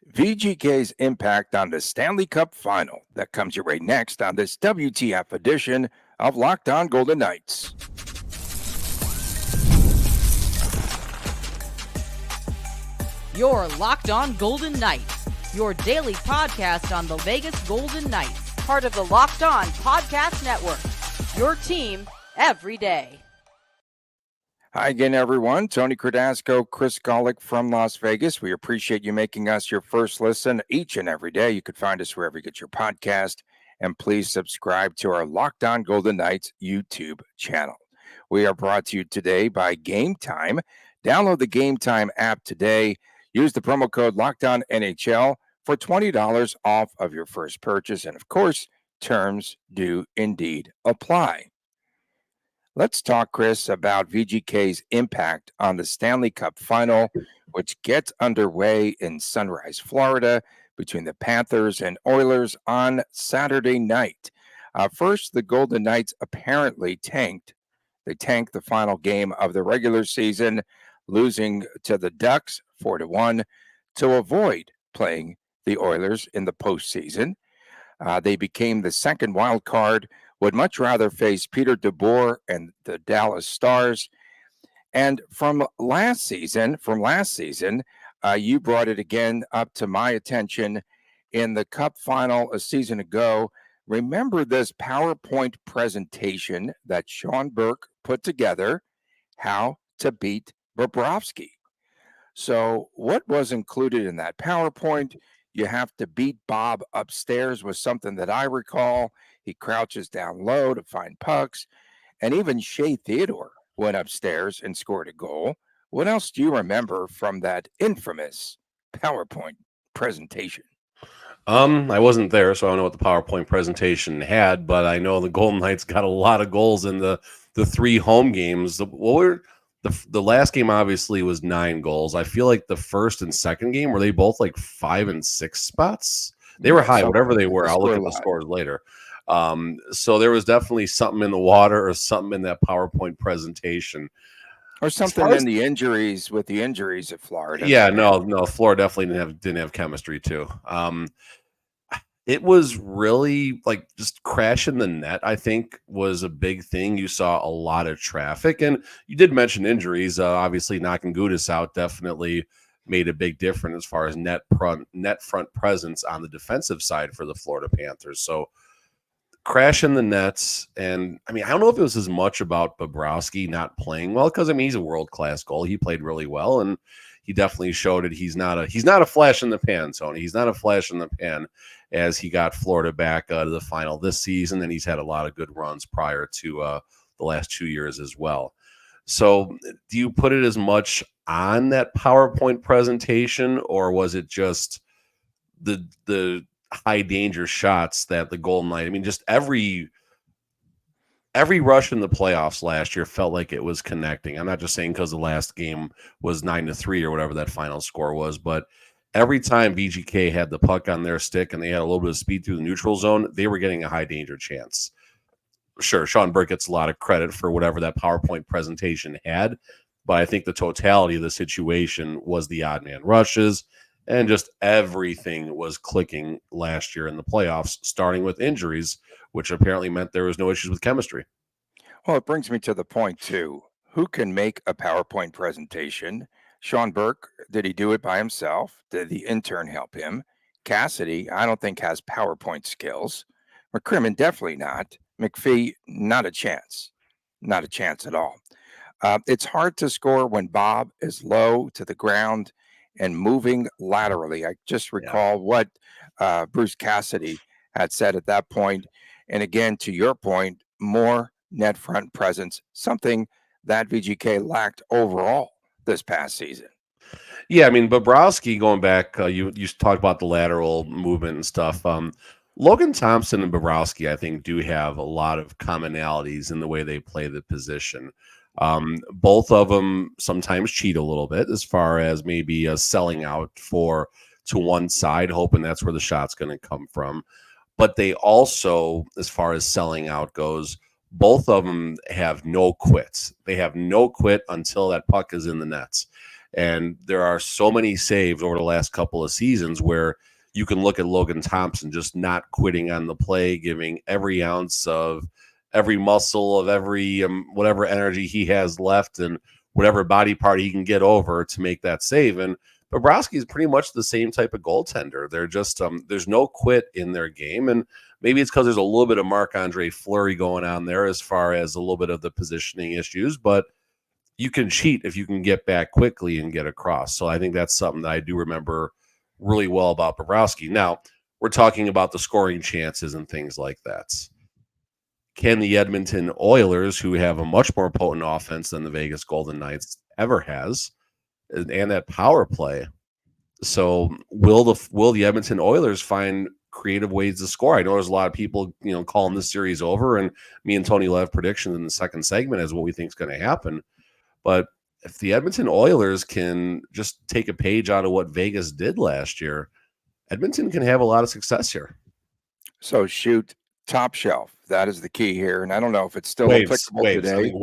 VGK's impact on the Stanley Cup Final. That comes your way next on this WTF edition of Locked On Golden Knights. You're Locked On Golden Knights, your daily podcast on the Vegas Golden Knights, part of the Locked On Podcast Network, your team every day. Hi again, everyone. Tony Cardasco, Chris Golick from Las Vegas. We appreciate you making us your first listen each and every day. You can find us wherever you get your podcast, and please subscribe to our Locked On Golden Knights YouTube channel. We are brought to you today by Gametime. Download the Gametime app today. Use the promo code LOCKEDONNHL for $20 off of your first purchase. And of course, terms do indeed apply. Let's talk, Chris, about VGK's impact on the Stanley Cup Final, which gets underway in Sunrise, Florida, between the Panthers and Oilers on Saturday night. First, the Golden Knights apparently tanked. They tanked the final game of the regular season, losing to the Ducks 4-1 to avoid playing the Oilers in the postseason. They became the second wild card, would much rather face Peter DeBoer and the Dallas Stars. And from last season, you brought it again up to my attention in the Cup Final a season ago. Remember this PowerPoint presentation that Sean Burke put together, how to beat Bobrovsky. So what was included in that PowerPoint? You have to beat Bob upstairs was something that I recall. He crouches down low to find pucks. And even Shea Theodore went upstairs and scored a goal. What else do you remember from that infamous PowerPoint presentation? I wasn't there, so I don't know what the PowerPoint presentation had, but I know the Golden Knights got a lot of goals in the three home games. The last game obviously was 9 goals. I feel like the first and second game, were they both like 5 and 6 spots? They were high, whatever they were. I'll look at the scores later. So there was definitely something in the water or something in that PowerPoint presentation. Or something in the injuries with the injuries at Florida. Yeah, no, Florida definitely didn't have chemistry too. It was really like just crashing the net, I think, was a big thing. You saw a lot of traffic, and you did mention injuries. Obviously, knocking Gudis out definitely made a big difference as far as net front presence on the defensive side for the Florida Panthers. So crashing the nets, and I mean, I don't know if it was as much about Bobrovsky not playing well, because I mean, he's a world-class goalie. He played really well, and he definitely showed it. He's not a flash in the pan, Tony. He's not a flash in the pan, as he got Florida back to the final this season, and he's had a lot of good runs prior to the last 2 years as well. So do you put it as much on that PowerPoint presentation, or was it just the high danger shots that the Golden Knights, I mean, just every rush in the playoffs last year felt like it was connecting. I'm not just saying because the last game was 9-3 or whatever that final score was, but every time VGK had the puck on their stick and they had a little bit of speed through the neutral zone, they were getting a high danger chance. Sure, Sean Burke gets a lot of credit for whatever that PowerPoint presentation had, but I think the totality of the situation was the odd man rushes, and just everything was clicking last year in the playoffs, starting with injuries, which apparently meant there was no issues with chemistry. Well, it brings me to the point, too. Who can make a PowerPoint presentation? Sean Burke, did he do it by himself? Did the intern help him? Cassidy, I don't think has PowerPoint skills. McCrimmon, definitely not. McPhee, not a chance. Not a chance at all. It's hard to score when Bob is low to the ground and moving laterally. I just recall what Bruce Cassidy had said at that point. And again, to your point, more net front presence, something that VGK lacked overall this past season. Yeah, I mean, Bobrovsky, going back, you talked about the lateral movement and stuff. Logan Thompson and Bobrovsky, I think, do have a lot of commonalities in the way they play the position. Both of them sometimes cheat a little bit as far as maybe selling out to one side, hoping that's where the shot's going to come from. But they also, as far as selling out goes, both of them have no quits. They have no quit until that puck is in the nets. And there are so many saves over the last couple of seasons where you can look at Logan Thompson just not quitting on the play, giving every ounce of every muscle of every whatever energy he has left and whatever body part he can get over to make that save. And Bobrovsky is pretty much the same type of goaltender. They're just there's no quit in their game, and maybe it's because there's a little bit of Marc-Andre Fleury going on there as far as a little bit of the positioning issues, but you can cheat if you can get back quickly and get across. So I think that's something that I do remember really well about Bobrovsky. Now, we're talking about the scoring chances and things like that. Can the Edmonton Oilers, who have a much more potent offense than the Vegas Golden Knights ever has, and that power play, so will the Edmonton Oilers find creative ways to score? I know there's a lot of people, calling this series over, and me and Tony will have predictions in the second segment as what we think is going to happen. But if the Edmonton Oilers can just take a page out of what Vegas did last year, Edmonton can have a lot of success here. So shoot top shelf. That is the key here. And I don't know if it's still waves, applicable today. I think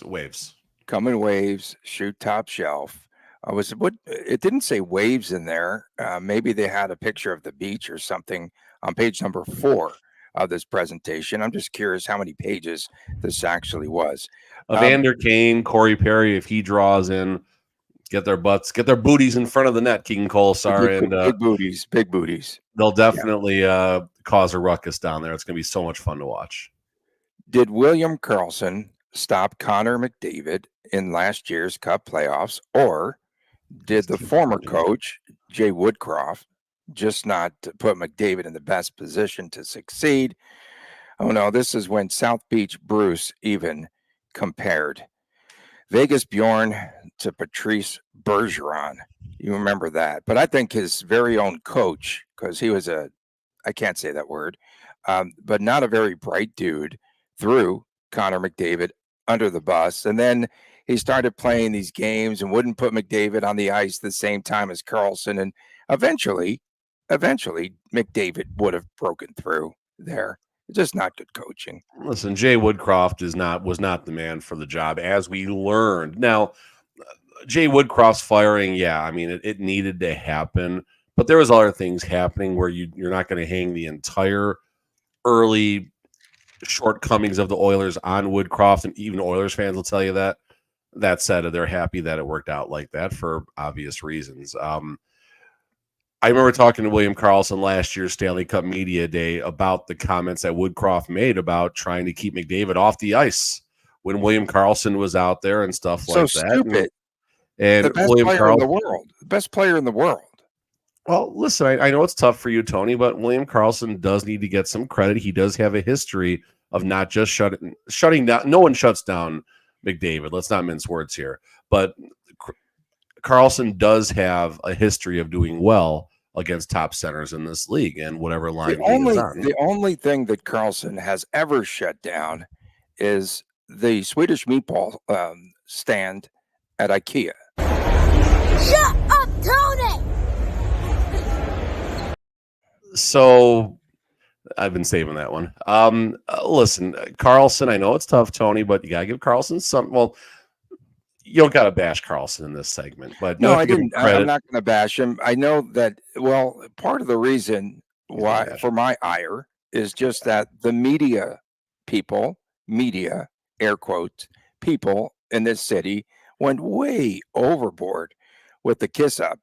waves. Come in waves, shoot top shelf. It didn't say waves in there. Maybe they had a picture of the beach or something on page number 4 of this presentation. I'm just curious how many pages this actually was. Evander Kane, Corey Perry, if he draws in, get their booties in front of the net, Keegan Kolesar, and big booties. They'll definitely cause a ruckus down there. It's going to be so much fun to watch. Did William Karlsson stop Connor McDavid in last year's Cup playoffs, or did the former coach, Jay Woodcroft, just not put McDavid in the best position to succeed? Oh, no, this is when South Beach Bruce even compared Vegas Bjorn to Patrice Bergeron. You remember that. But I think his very own coach, because he was I can't say that word, but not a very bright dude, threw Connor McDavid under the bus. And then he started playing these games and wouldn't put McDavid on the ice the same time as Karlsson. And eventually McDavid would have broken through there. It's just not good coaching. Listen, Jay Woodcroft was not the man for the job, as we learned. Now, Jay Woodcroft's firing, it needed to happen, but there was other things happening where you're not going to hang the entire early shortcomings of the Oilers on Woodcroft, and even Oilers fans will tell you that. That said, they're happy that it worked out like that for obvious reasons. I remember talking to William Karlsson last year's Stanley Cup Media Day about the comments that Woodcroft made about trying to keep McDavid off the ice when William Karlsson was out there and stuff like that. Stupid. And the best William player Karlsson, in the world. The best player in the world. Well, listen, I know it's tough for you, Tony, but William Karlsson does need to get some credit. He does have a history of not just shutting down. No one shuts down McDavid. Let's not mince words here. But Karlsson does have a history of doing well against top centers in this league and whatever line he is on. The only thing that Karlsson has ever shut down is the Swedish meatball stand at IKEA. Shut up, Tony! So I've been saving that one. Listen, Karlsson, I know it's tough, Tony, but you got to give Karlsson some. Well, you don't got to bash Karlsson in this segment, but no, I didn't. I'm not going to bash him. I know that. Well, part of the reason why for my ire is just that the media, air quotes, people in this city went way overboard with the kiss up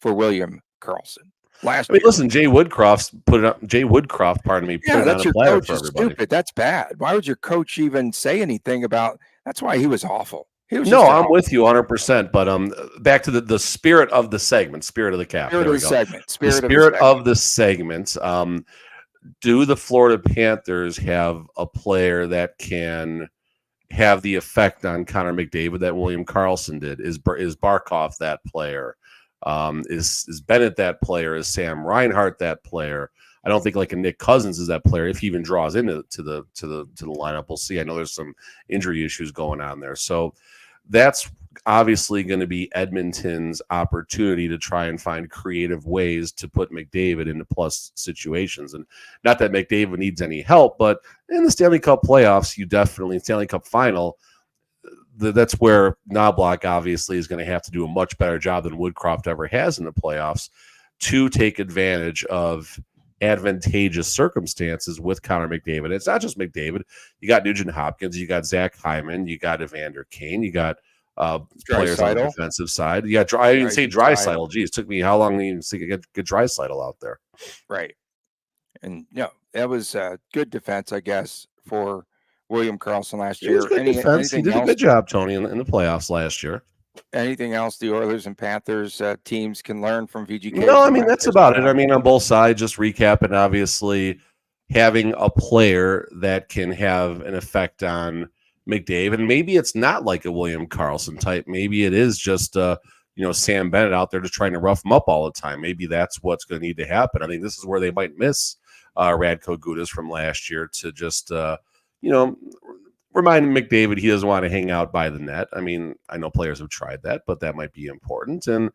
for William Karlsson. Listen, Jay Woodcroft put it up. Jay Woodcroft, pardon me, put it on a platter for everybody. Stupid. That's bad. Why would your coach even say anything about? That's why he was awful. I'm with you 100%. But back to the spirit of the segment, spirit of the cap. Spirit of the segment. Do the Florida Panthers have a player that can have the effect on Connor McDavid that William Karlsson did? Is Barkov that player? Is Bennett that player? Is Sam Reinhart that player? I don't think like a Nick Cousins is that player if he even draws into the lineup. We'll see. I know there's some injury issues going on there, so that's obviously going to be Edmonton's opportunity to try and find creative ways to put McDavid into plus situations. And not that McDavid needs any help, but in the Stanley Cup playoffs, Stanley Cup Final, that's where Knobloch obviously is going to have to do a much better job than Woodcroft ever has in the playoffs to take advantage of advantageous circumstances with Connor McDavid. It's not just McDavid. You got Nugent Hopkins, you got Zach Hyman, you got Evander Kane, you got players on the defensive side. You got I didn't say Draisaitl. Geez, it took me how long to even get Draisaitl out there? Right. And that was a good defense, I guess, for William Karlsson last year. Good defense. He did a good job, Tony, in the playoffs last year. Anything else the Oilers and Panthers teams can learn from VGK? No, I mean, that's about it. I mean, on both sides, just recapping, obviously, having a player that can have an effect on McDavid. And maybe it's not like a William Karlsson type. Maybe it is just, Sam Bennett out there just trying to rough him up all the time. Maybe that's what's going to need to happen. I think this is where they might miss Radko Gudas from last year to just, remind McDavid he doesn't want to hang out by the net. I mean, I know players have tried that, but that might be important. And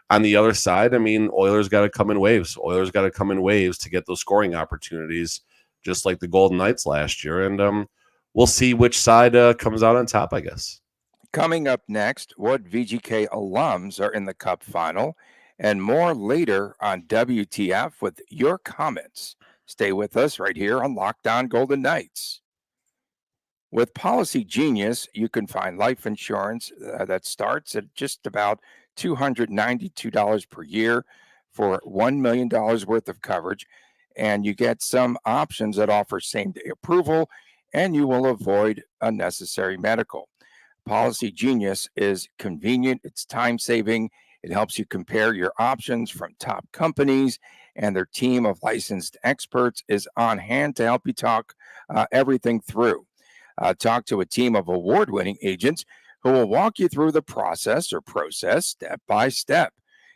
on the other side, I mean, Oilers got to come in waves. Oilers got to come in waves to get those scoring opportunities, just like the Golden Knights last year. And we'll see which side comes out on top, I guess. Coming up next, what VGK alums are in the Cup Final, and more later on WTF with your comments. Stay with us right here on Locked On Golden Knights. With Policy Genius, you can find life insurance that starts at just about $292 per year for $1 million worth of coverage, and you get some options that offer same-day approval, and you will avoid unnecessary medical. Policy Genius is convenient, it's time-saving, it helps you compare your options from top companies, and their team of licensed experts is on hand to help you talk everything through. Talk to a team of award-winning agents who will walk you through the process step by step.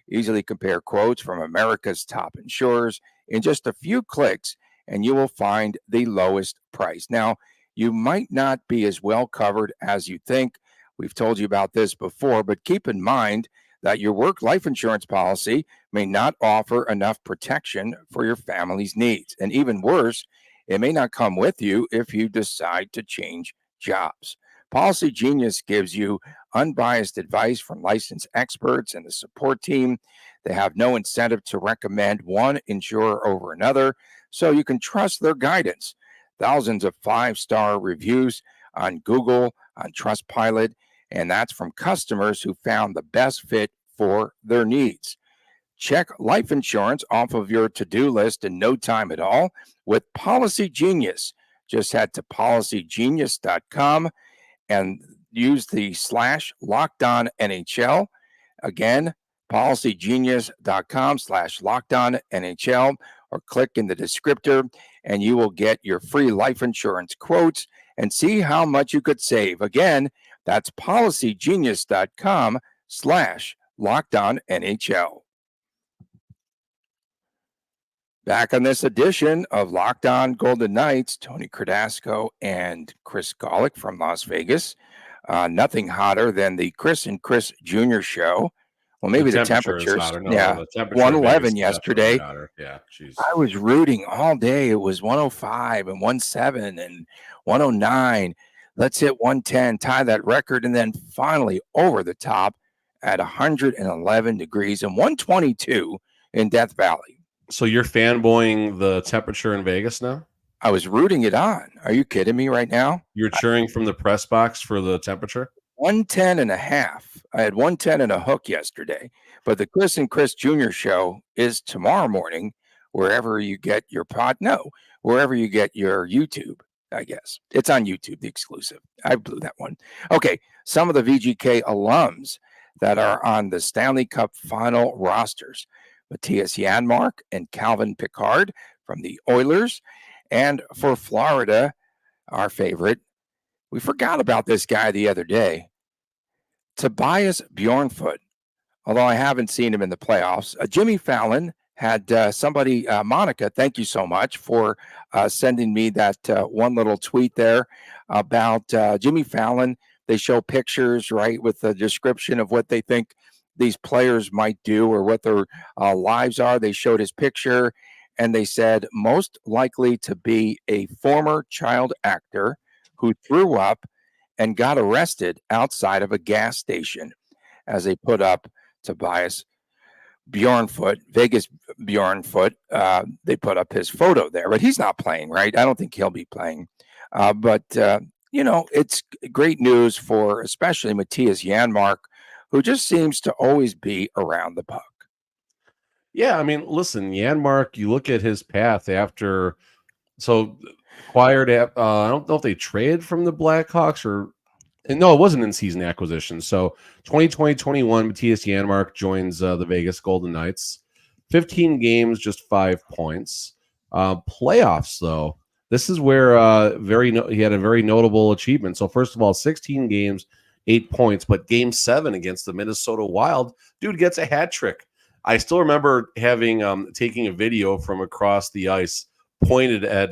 Easily compare quotes from America's top insurers in just a few clicks, and you will find the lowest price. Now, you might not be as well covered as you think. We've told you about this before, but keep in mind that your work life insurance policy may not offer enough protection for your family's needs. And even worse, it may not come with you if you decide to change jobs. Policy Genius gives you unbiased advice from licensed experts and the support team. They have no incentive to recommend one insurer over another, so you can trust their guidance. Thousands of 5-star reviews on Google, on Trustpilot, and that's from customers who found the best fit for their needs. Check life insurance off of your to-do list in no time at all with Policy Genius. Just head to policygenius.com and use the /LockedOnNHL. Again, policygenius.com/LockedOnNHL, or click in the descriptor and you will get your free life insurance quotes and see how much you could save. Again, that's policygenius.com/LockedOnNHL. Back on this edition of Locked On Golden Knights, Tony Cardasco and Chris Golick from Las Vegas. Nothing hotter than the Chris and Chris Jr. show. Well, maybe the temperatures. The temperature 111 yesterday. Yeah, geez. I was rooting all day. It was 105 and 107 and 109. Let's hit 110, tie that record, and then finally over the top at 111 degrees and 122 in Death Valley. So you're fanboying the temperature in Vegas now? I was rooting it on. Are you kidding me right now? You're cheering from the press box for the temperature? 110 and a half. I had 110 and a hook yesterday. But the Chris and Chris Jr. show is tomorrow morning, wherever you get your wherever you get your YouTube, I guess. It's on YouTube, the exclusive. I blew that one. Okay, some of the VGK alums that are on the Stanley Cup Final rosters. Matthias Janmark and Calvin Pickard from the Oilers. And for Florida, our favorite, we forgot about this guy the other day, Tobias Bjornfoot, although I haven't seen him in the playoffs. Jimmy Fallon had somebody, Monica, thank you so much for sending me that one little tweet there about Jimmy Fallon. They show pictures, right, with the description of what they think these players might do or what their lives are. They showed his picture and they said most likely to be a former child actor who threw up and got arrested outside of a gas station as they put up Tobias Bjornfoot, Vegas Bjornfoot. They put up his photo there, but he's not playing, right? I don't think he'll be playing. But it's great news for especially Matthias Janmark, who just seems to always be around the puck. Yeah, I mean, listen, Janmark, you look at his path after, so acquired, I don't know if they traded from the Blackhawks no, it wasn't in season acquisition. So 2020-21, Matthias Janmark joins the Vegas Golden Knights. 15 games, just 5 points. Playoffs, though, this is where he had a very notable achievement. So first of all, 16 games, 8 points, but Game 7 against the Minnesota Wild, dude gets a hat trick. I still remember having taking a video from across the ice, pointed at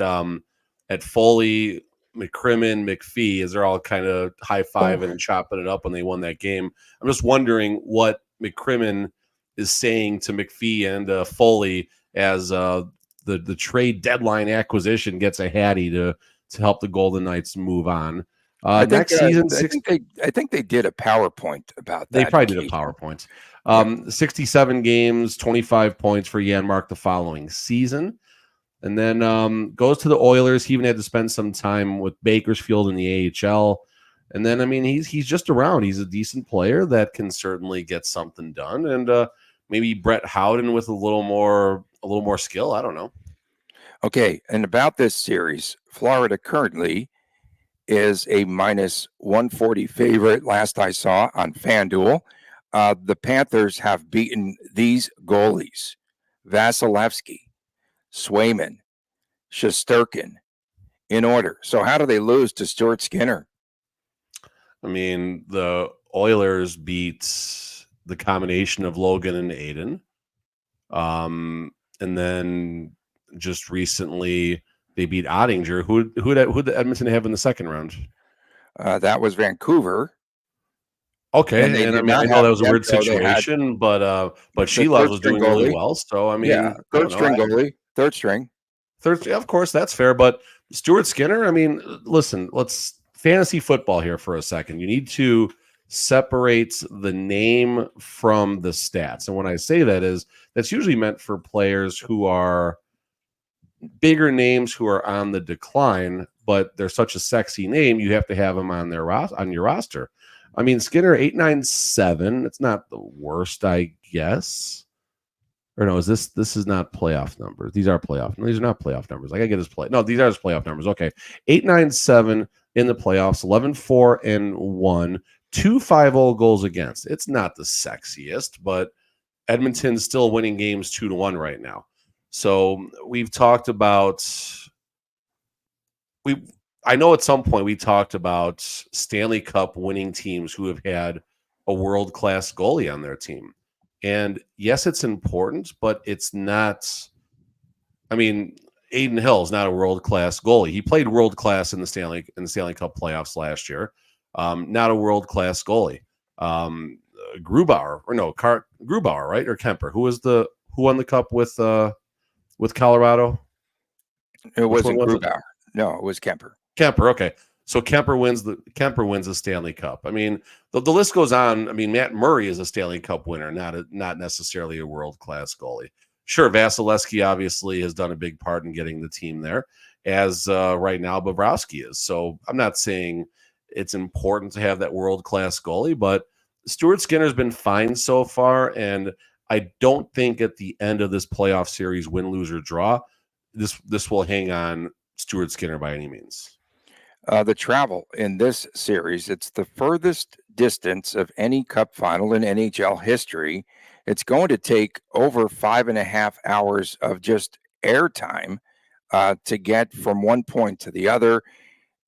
Foley, McCrimmon, McPhee, as they're all kind of high-fiving and chopping it up when they won that game. I'm just wondering what McCrimmon is saying to McPhee and Foley as the trade deadline acquisition gets a hattie to help the Golden Knights move on. Next season, I think they did a PowerPoint about that. They probably did a PowerPoint. 67 games, 25 points for Janmark the following season. And then goes to the Oilers. He even had to spend some time with Bakersfield in the AHL. And then, I mean, he's just around. He's a decent player that can certainly get something done. And maybe Brett Howden with a little more skill. I don't know. Okay, and about this series, Florida currently is a -140 favorite. Last I saw on FanDuel, the Panthers have beaten these goalies: Vasilevsky, Swayman, Shesterkin, in order. So how do they lose to Stuart Skinner? I mean, the Oilers beat the combination of Logan and Aiden. And then just recently they beat Ottinger. Who did Edmonton have in the second round? That was Vancouver. Okay, and I mean, I know that was a weird situation, but Sheila was doing really well. So I mean, yeah, third string goalie. Of course, that's fair. But Stuart Skinner, I mean, listen, let's fantasy football here for a second. You need to separate the name from the stats. And when I say that is, that's usually meant for players who are bigger names who are on the decline, but they're such a sexy name, you have to have them on your roster. I mean, Skinner 897. It's not the worst, I guess. Or no, this is not playoff numbers. These are playoff. No, these are not playoff numbers. I gotta get his play. No, these are his playoff numbers. Okay. 897 in the playoffs, 11-4-1, 2-5-0 goals against. It's not the sexiest, but Edmonton's still winning games 2-1 right now. So we've talked about I know at some point we talked about Stanley Cup winning teams who have had a world-class goalie on their team. And yes, it's important, but it's not. I mean, Aiden Hill is not a world-class goalie. He played world-class in the Stanley Cup playoffs last year. Not a world-class goalie. Grubauer, right? Or Kemper? Who won the cup with Colorado? It wasn't Grubauer. No, it was Kemper. Okay. So Kemper wins the Stanley Cup. I mean, the list goes on. I mean, Matt Murray is a Stanley Cup winner, not necessarily a world-class goalie. Sure, Vasilevsky obviously has done a big part in getting the team there, as right now Bobrovsky is. So I'm not saying it's important to have that world-class goalie, but Stuart Skinner's been fine so far, and I don't think at the end of this playoff series, win, lose, or draw, this will hang on Stuart Skinner by any means. The travel in this series, it's the furthest distance of any cup final in NHL history. It's going to take over 5.5 hours of just airtime to get from one point to the other.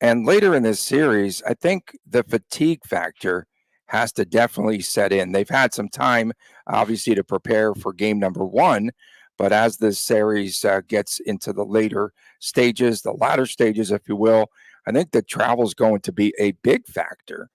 And later in this series, I think the fatigue factor has to definitely set in. They've had some time, obviously, to prepare for game number one. But as this series gets into the later stages, the latter stages, if you will, I think the travel is going to be a big factor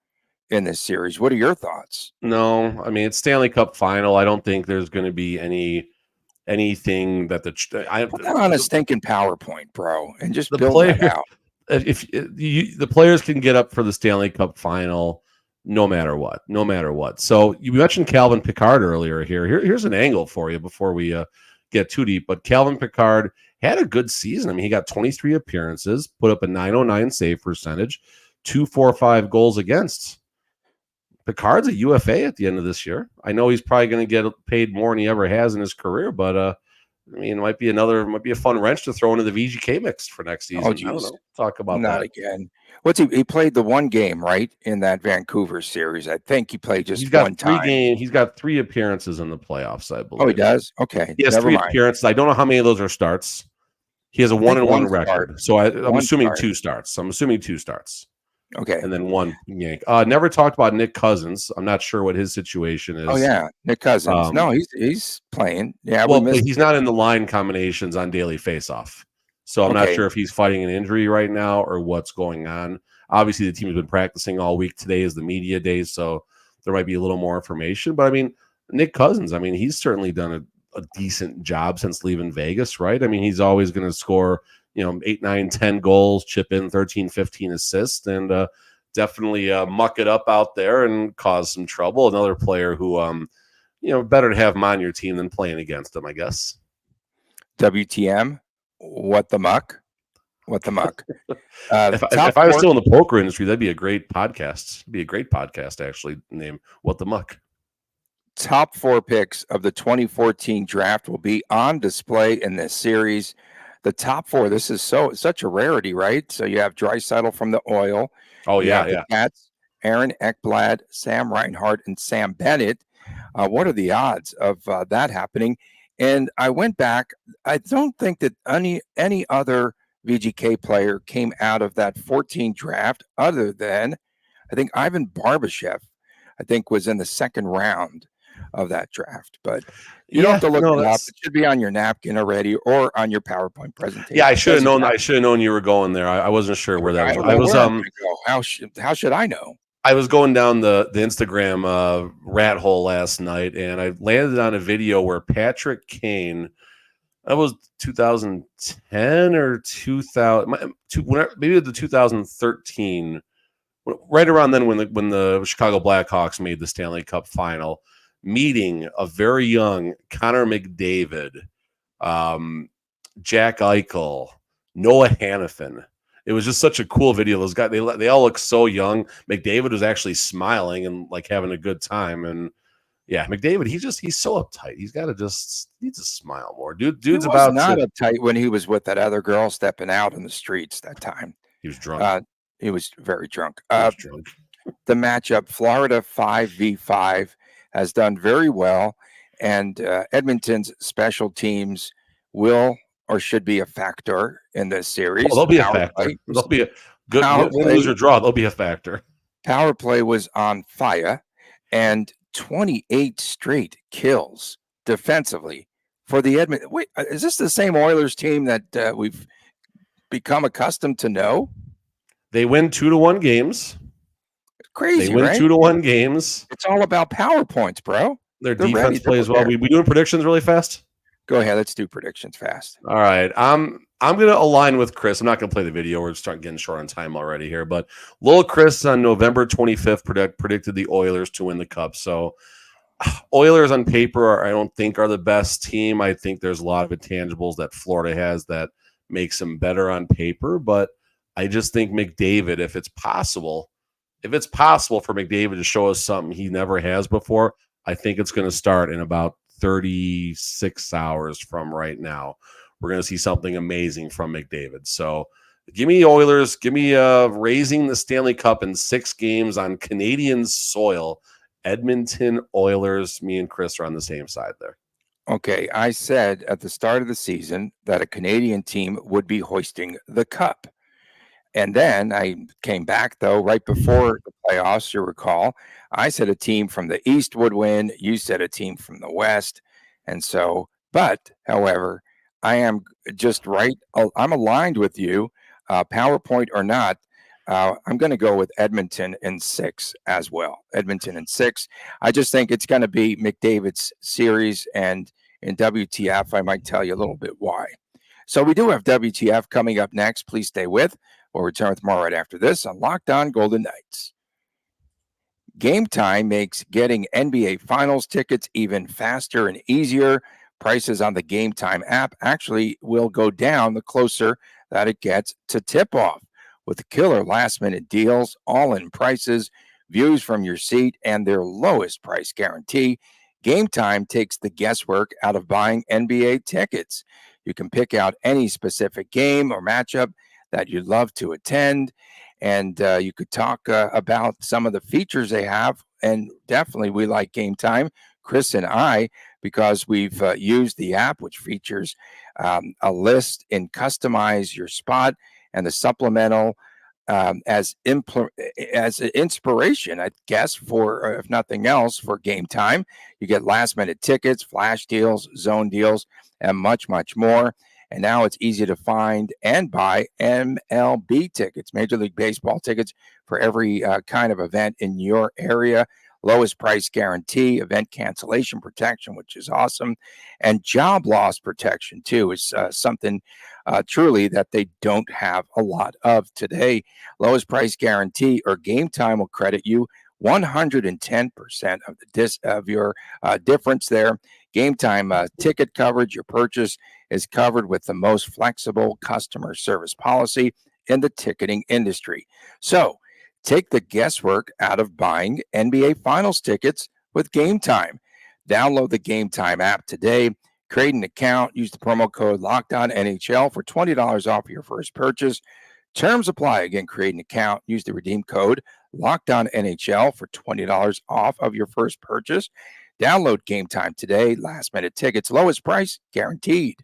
in this series. What are your thoughts? No, I mean, it's Stanley Cup Final. I don't think there's going to be anything that put that on a stinking PowerPoint, bro, and just build that out. if the players can get up for the Stanley Cup Final, no matter what. So you mentioned Calvin Pickard earlier here. Here's an angle for you before we get too deep. But Calvin Pickard had a good season. I mean, he got 23 appearances, put up a .909 save percentage, 245 goals against. Pickard's a UFA at the end of this year. I know he's probably going to get paid more than he ever has in his career, but I mean, it might be a fun wrench to throw into the VGK mix for next season. Oh, I don't know. Talk about not that again. What's he played the one game, right, in that Vancouver series? I think he played just He's got one three time. He's got 3 appearances in the playoffs, I believe. Oh, he does? Okay. He has never 3 mind. appearances. I don't know how many of those are starts. He has a 1-1 record. So I'm assuming 2 starts. Okay. And then 1 yank. Never talked about Nick Cousins. I'm not sure what his situation is. Oh, yeah. Nick Cousins. No, he's playing. Yeah, well, but he's not in the line combinations on daily faceoff. So I'm not sure if he's fighting an injury right now or what's going on. Obviously, the team has been practicing all week. Today is the media day, so there might be a little more information. But, I mean, Nick Cousins, I mean, he's certainly done a decent job since leaving Vegas, right? I mean, he's always going to score, 8, 9, 10 goals, chip in 13, 15 assists, and definitely muck it up out there and cause some trouble. Another player who, better to have him on your team than playing against him, I guess. WTM, what the muck? What the muck? If I was still in the poker industry, that'd be a great podcast. It'd be a great podcast, actually, named What the Muck. Top 4 picks of the 2014 draft will be on display in this series. The top 4, this is such a rarity, right? So you have Draisaitl from the Oil. Oh, you yeah. The Cats, Aaron Ekblad, Sam Reinhart, and Sam Bennett. What are the odds of that happening? And I went back. I don't think that any other VGK player came out of that 14 draft other than, I think, Ivan Barbashev, I think, was in the second round of that draft. But you don't have to look it up. It should be on your napkin already or on your PowerPoint presentation. Yeah, I should have known. I should have known you were going there. I wasn't sure where that was. How should I know? I was going down the Instagram rat hole last night, and I landed on a video where Patrick Kane, that was 2010 or 2000, maybe the 2013, right around then when the Chicago Blackhawks made the Stanley Cup Final, meeting a very young Connor McDavid, Jack Eichel, Noah Hannafin. It was just such a cool video. Those guys, they all look so young. McDavid was actually smiling and like having a good time. And yeah, McDavid, he's so uptight. He needs to smile more. Dude's about not uptight when he was with that other girl stepping out in the streets that time. He was drunk. He was very drunk. The matchup, Florida 5v5 has done very well, and Edmonton's special teams will or should be a factor in this series. They'll be a factor. They'll be a good win, lose, or draw. They'll be a factor. Power play was on fire, and 28 straight kills defensively for the Edmonton. Wait, is this the same Oilers team that we've become accustomed to know? They win 2-1 games. Crazy, they win right? 2-1 games. It's all about power points, bro. Their defense plays well. We doing predictions really fast? Go ahead. Let's do predictions fast. All right. I'm going to align with Chris. I'm not going to play the video. We're starting getting short on time already here. But little Chris on November 25th predicted the Oilers to win the Cup. So Oilers on paper, I don't think are the best team. I think there's a lot of intangibles that Florida has that makes them better on paper. But I just think McDavid, if it's possible for McDavid to show us something he never has before, I think it's going to start in about 36 hours from right now. We're going to see something amazing from McDavid. So give me Oilers. Give me raising the Stanley Cup in 6 games on Canadian soil. Edmonton Oilers. Me and Chris are on the same side there. Okay. I said at the start of the season that a Canadian team would be hoisting the cup. And then I came back, though, right before the playoffs, you recall. I said a team from the East would win. You said a team from the West. And so, but, however, I am just right. I'm aligned with you, PowerPoint or not. I'm going to go with Edmonton in 6 as well. Edmonton in 6. I just think it's going to be McDavid's series. And in WTF, I might tell you a little bit why. So we do have WTF coming up next. Please stay with. We'll return with more right after this on Locked On Golden Knights. Gametime makes getting NBA Finals tickets even faster and easier. Prices on the Gametime app actually will go down the closer that it gets to tip-off. With killer last-minute deals, all-in prices, views from your seat, and their lowest price guarantee, Gametime takes the guesswork out of buying NBA tickets. You can pick out any specific game or matchup that you'd love to attend, and you could talk about some of the features they have. And definitely we like Gametime, Chris and I, because we've used the app, which features a list and customize your spot, and the supplemental as inspiration, I guess, for if nothing else, for Gametime. You get last-minute tickets, flash deals, zone deals, and much, much more. And now it's easy to find and buy MLB tickets, Major League Baseball tickets, for every kind of event in your area. Lowest price guarantee, event cancellation protection, which is awesome, and job loss protection, too, is something truly that they don't have a lot of today. Lowest price guarantee, or Gametime will credit you 110% of your difference there. Gametime ticket coverage, your purchase is covered with the most flexible customer service policy in the ticketing industry. So take the guesswork out of buying NBA Finals tickets with Gametime. Download the Gametime app today. Create an account. Use the promo code LOCKEDONNHL for $20 off your first purchase. Terms apply. Again, create an account. Use the redeem code LOCKEDONNHL for $20 off of your first purchase. Download Gametime today. Last-minute tickets, lowest price guaranteed.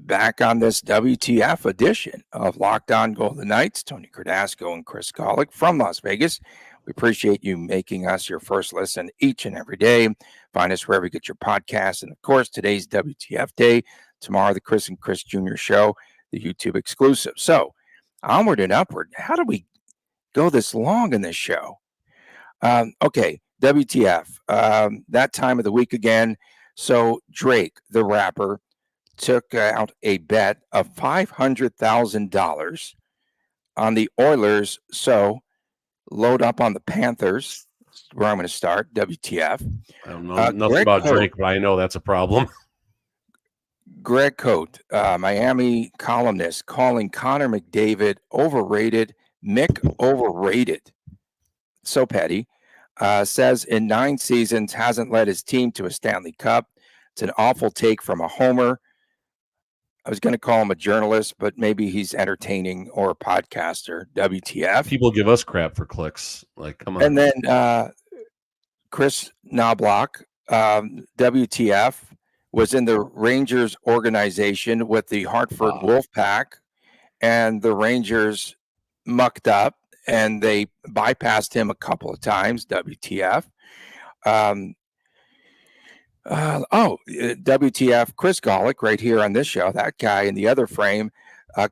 Back on this WTF edition of Locked On Golden Knights, Tony Cardasco and Chris Golick from Las Vegas. We appreciate you making us your first listen each and every day. Find us wherever you get your podcasts. And, of course, today's WTF day. Tomorrow, the Chris and Chris Jr. Show, the YouTube exclusive. So, onward and upward. How do we go this long in this show? Okay, WTF. That time of the week again. So, Drake, the rapper, took out a bet of $500,000 on the Oilers. So load up on the Panthers, where I'm going to start. WTF. I don't know nothing about Drake, but I know that's a problem. Greg Cote, Miami columnist, calling Connor McDavid overrated. Mick overrated. So petty. Says in 9 seasons hasn't led his team to a Stanley Cup. It's an awful take from a homer. I was going to call him a journalist, but maybe he's entertaining or a podcaster. WTF. People give us crap for clicks. Like, come on. And then Chris Knobloch, WTF, was in the Rangers organization with the Hartford Wolfpack, and the Rangers mucked up, and they bypassed him a couple of times. WTF. WTF, Chris Golick, right here on this show, that guy in the other frame,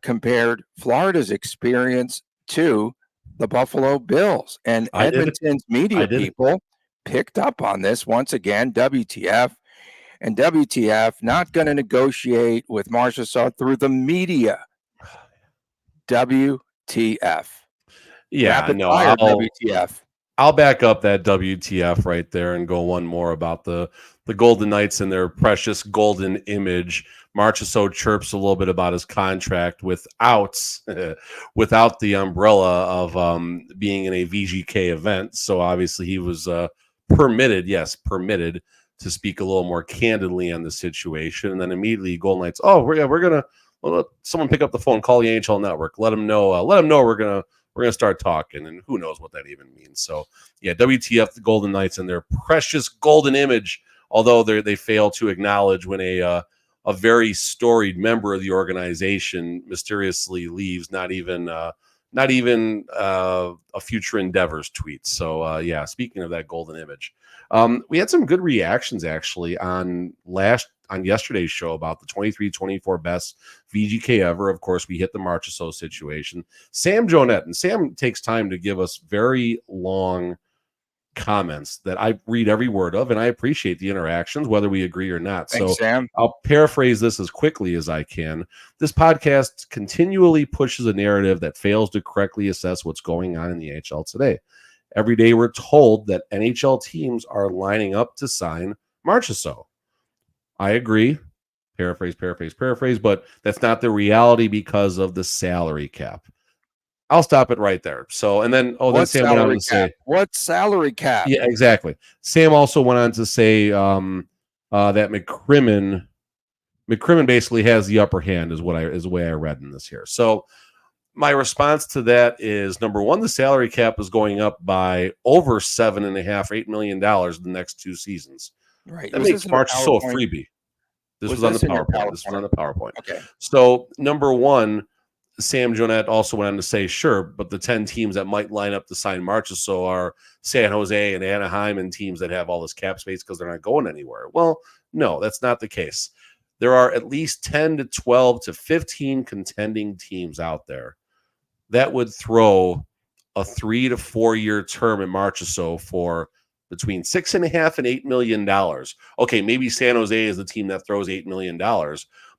compared Florida's experience to the Buffalo Bills. And Edmonton's media people picked up on this once again. WTF. And WTF, not going to negotiate with Marchessault through the media. WTF. Yeah, WTF. I'll back up that WTF right there and go one more about the Golden Knights and their precious golden image. Marchessault chirps a little bit about his contract without the umbrella of being in a VGK event. So obviously he was permitted to speak a little more candidly on the situation. And then immediately Golden Knights, we're gonna someone pick up the phone, call the NHL Network, let them know we're gonna start talking, and who knows what that even means. So yeah, WTF, the Golden Knights and their precious golden image, although they fail to acknowledge when a very storied member of the organization mysteriously leaves, not even a future endeavors tweet. So yeah, speaking of that golden image, we had some good reactions actually on yesterday's show about the 23-24 best VGK ever. Of course, we hit the Marchessault situation. Sam Jonette, and Sam takes time to give us very long comments that I read every word of, and I appreciate the interactions, whether we agree or not. Thanks, So Sam. I'll paraphrase this as quickly as I can. This podcast continually pushes a narrative that fails to correctly assess what's going on in the NHL today. Every day we're told that NHL teams are lining up to sign Marchessault. I agree. Paraphrase, but that's not the reality because of the salary cap. I'll stop it right there. So, and then, then Sam went on to say, what salary cap? Yeah, exactly. Sam also went on to say that McCrimmon basically has the upper hand, is the way I read in this here. So, my response to that is, number one, the salary cap is going up by over $7.5-8 million in the next 2 seasons. Right. That makes Marchessault a freebie. This was on the PowerPoint. This was on the PowerPoint. Okay. So, number one, Sam Jonette also went on to say, sure, but the 10 teams that might line up to sign Marchessault are San Jose and Anaheim and teams that have all this cap space because they're not going anywhere. Well, no, that's not the case. There are at least 10 to 12 to 15 contending teams out there that would throw a 3 to 4 year term in Marchessault for between $6.5 and $8 million. Okay, maybe San Jose is the team that throws $8 million,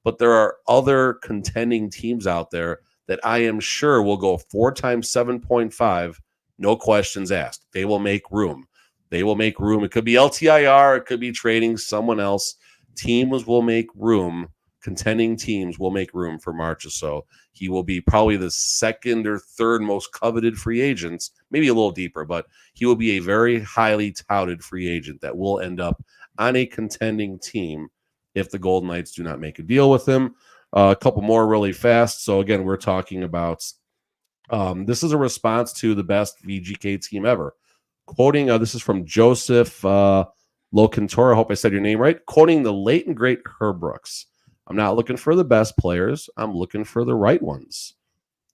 but there are other contending teams out there that I am sure will go 4 times 7.5, no questions asked. They will make room. They will make room. It could be LTIR. It could be trading someone else. Teams will make room. Contending teams will make room for Marchessault. He will be probably the second or third most coveted free agents, maybe a little deeper, but he will be a very highly touted free agent that will end up on a contending team if the Golden Knights do not make a deal with him. A couple more really fast. So again, we're talking about this is a response to the best VGK team ever. Quoting, this is from Joseph Locantora. I hope I said your name right. Quoting the late and great Herb Brooks. I'm not looking for the best players. I'm looking for the right ones.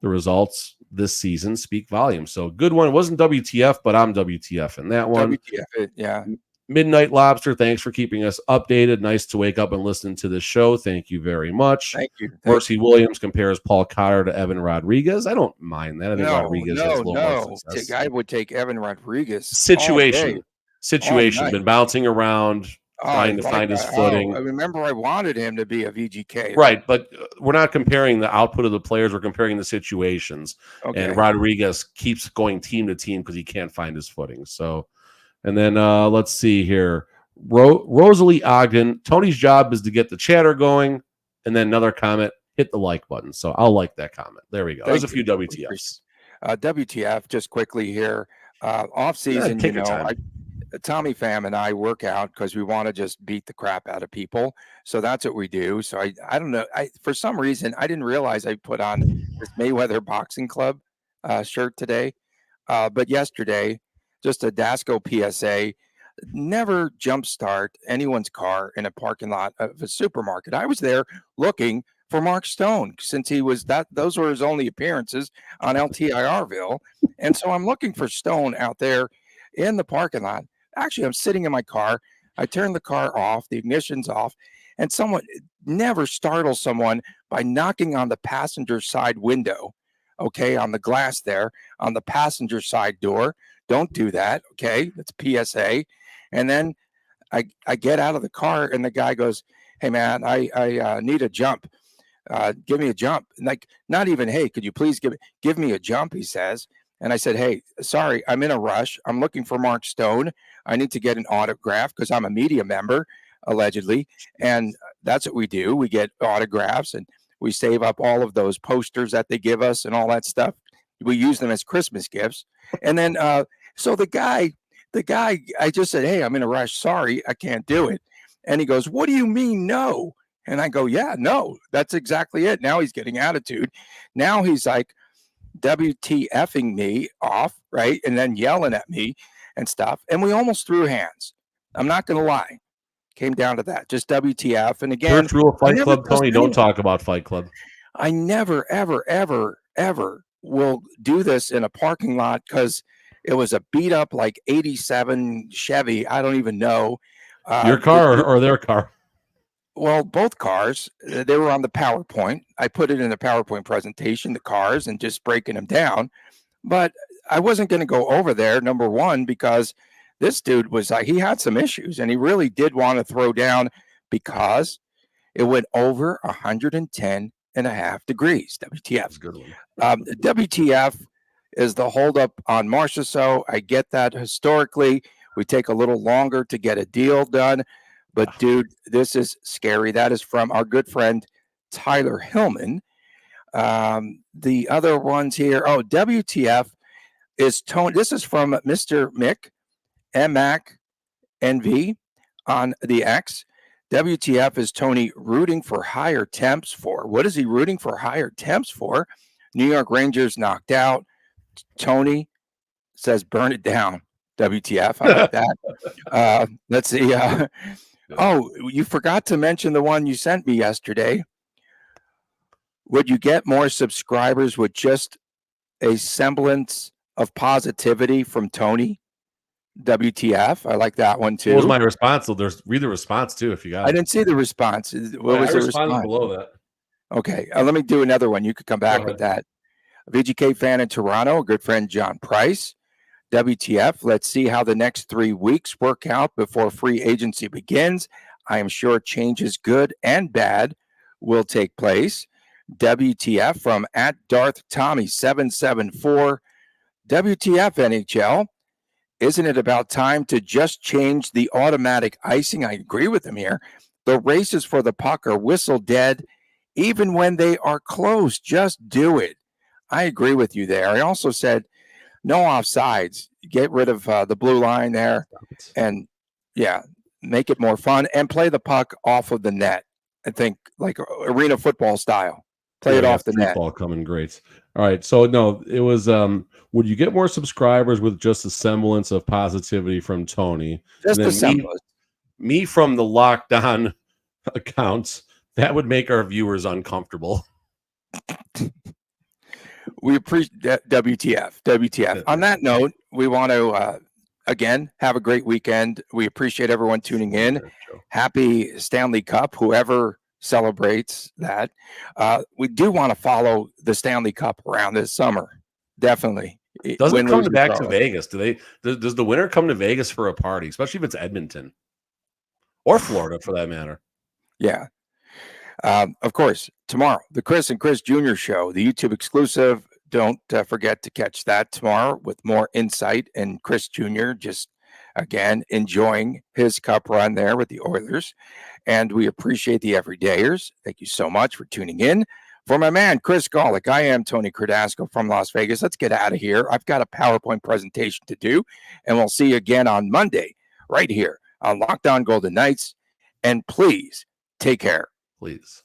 The results this season speak volumes. So good one. It wasn't WTF, but I'm WTF in that one. WTF, yeah. Midnight Lobster, thanks for keeping us updated. Nice to wake up and listen to the show. Thank you very much. Thank you. Mercy Williams compares Paul Cotter to Evan Rodriguez. I don't mind that. I think Rodriguez has a little more success. I would take Evan Rodriguez. Situation. Been bouncing around, trying to find his footing. I remember I wanted him to be a VGK. Right, but we're not comparing the output of the players. We're comparing the situations. Okay. And Rodriguez keeps going team to team because he can't find his footing. So, and then let's see here. Rosalie Ogden. Tony's job is to get the chatter going. And then another comment, hit the like button. So I'll like that comment. There we go. There's a few WTFs. WTF, just quickly here. Off season, Tommy Pham and I work out because we want to just beat the crap out of people. So that's what we do. So I don't know. For some reason, I didn't realize I put on this Mayweather Boxing Club shirt today. But yesterday, just a Dasco PSA, never jumpstart anyone's car in a parking lot of a supermarket. I was there looking for Mark Stone since those were his only appearances on LTIRville. And so I'm looking for Stone out there in the parking lot. Actually, I'm sitting in my car. I turn the car off, the ignition's off, and someone never startles someone by knocking on the passenger side window, okay, on the glass there, on the passenger side door. Don't do that, okay? That's PSA. And then I get out of the car, and the guy goes, hey, man, I need a jump. Give me a jump. And like, not even, hey, could you please give me a jump, he says. And I said, hey, sorry, I'm in a rush. I'm looking for Mark Stone. I need to get an autograph because I'm a media member, allegedly. And that's what we do. We get autographs and we save up all of those posters that they give us and all that stuff. We use them as Christmas gifts. And then, so the guy, I just said, hey, I'm in a rush. Sorry, I can't do it. And he goes, what do you mean no? And I go, yeah, no, that's exactly it. Now he's getting attitude. Now he's like, WTFing me off, right? And then yelling at me and stuff. And we almost threw hands. I'm not going to lie. Came down to that. Just WTF. And again, Church rule, Fight Club, Tony, don't talk about Fight Club. I never, ever, ever, ever will do this in a parking lot because it was a beat up like 87 Chevy. I don't even know. Your car or their car? Well, both cars, they were on the PowerPoint. I put it in the PowerPoint presentation, the cars, and just breaking them down. But I wasn't going to go over there, number one, because this dude was like, he had some issues, and he really did want to throw down because it went over 110.5 degrees. WTF. That's a good one. WTF is the holdup on Marchessault. I get that. Historically, we take a little longer to get a deal done. But, dude, this is scary. That is from our good friend Tyler Hillman. The other ones here. Oh, WTF is Tony. This is from Mr. Mick, MAC NV on the X. WTF is Tony rooting for higher temps for? What is he rooting for higher temps for? New York Rangers knocked out. Tony says, burn it down. WTF. I like that. Let's see. Oh, you forgot to mention the one you sent me yesterday. Would you get more subscribers with just a semblance of positivity from Tony? WTF. I like that one too. What was my response? So read the response too if you got it. I didn't see the response. What was the response? Below that. Okay. Let me do another one. You could come back with that. A VGK fan in Toronto, a good friend, John Price. WTF. Let's see how the next 3 weeks work out before free agency begins. I am sure changes, good and bad, will take place. WTF from @DarthTommy774. WTF NHL. Isn't it about time to just change the automatic icing? I agree with him here. The races for the puck are whistle dead, even when they are close. Just do it. I agree with you there. I also said no offsides. Get rid of the blue line there, and make it more fun and play the puck off of the net. I think like arena football style. Play it off the net. Ball coming great. All right. So no, it was. Would you get more subscribers with just a semblance of positivity from Tony? Just a semblance. Me from the Locked On accounts. That would make our viewers uncomfortable. We appreciate WTF. On that note, we want to again have a great weekend. We appreciate everyone tuning in. Happy Stanley Cup, whoever celebrates that. We do want to follow the Stanley Cup around this summer. Definitely. Doesn't it come back to Vegas? Does the winner come to Vegas for a party, especially if it's Edmonton or Florida for that matter? Yeah. Of course, tomorrow, the Chris and Chris Jr. show, the YouTube exclusive. Don't forget to catch that tomorrow with more insight. And Chris Jr. just, again, enjoying his cup run there with the Oilers. And we appreciate the everydayers. Thank you so much for tuning in. For my man, Chris Golick, I am Tony Cardasco from Las Vegas. Let's get out of here. I've got a PowerPoint presentation to do. And we'll see you again on Monday right here on Locked On Golden Knights. And please take care. Please.